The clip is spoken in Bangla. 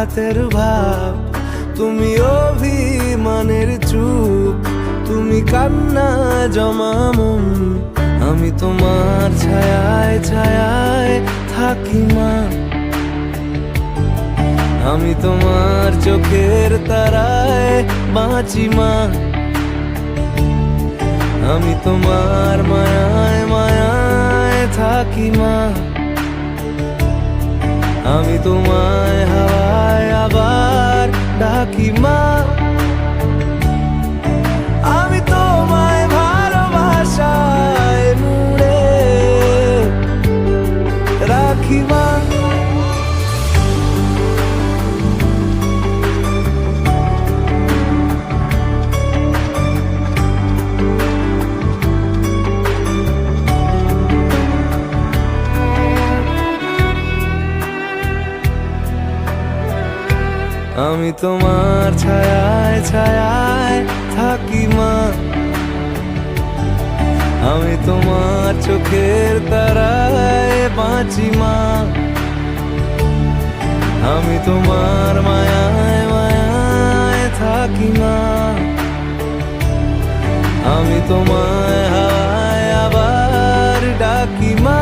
আঘাতের ভাব, তুমি অভিমানের চুপ, তুমি কান্না জমা মন। আমি তোমার ছায়ায় ছায়ায় থাকি মা, আমি তোমার চোখের তারায় বাঁচি মা, আমি তোমার মায়ায় মায়ায় থাকি মা, আমি তোমায় হাওয়ায় আবার ডাকি মা, আমি তোমায় ভালোবাসায় মুড়ে রাখি মা। আমি তোমার ছায়ায় ছায়ায় থাকি মা, আমি তোমার চোখের তারায় বাঁচি মা, আমি তোমার মায়ায় মায়ায় থাকি মা, আমি তোমায় হাওয়ায় আবার ডাকি মা।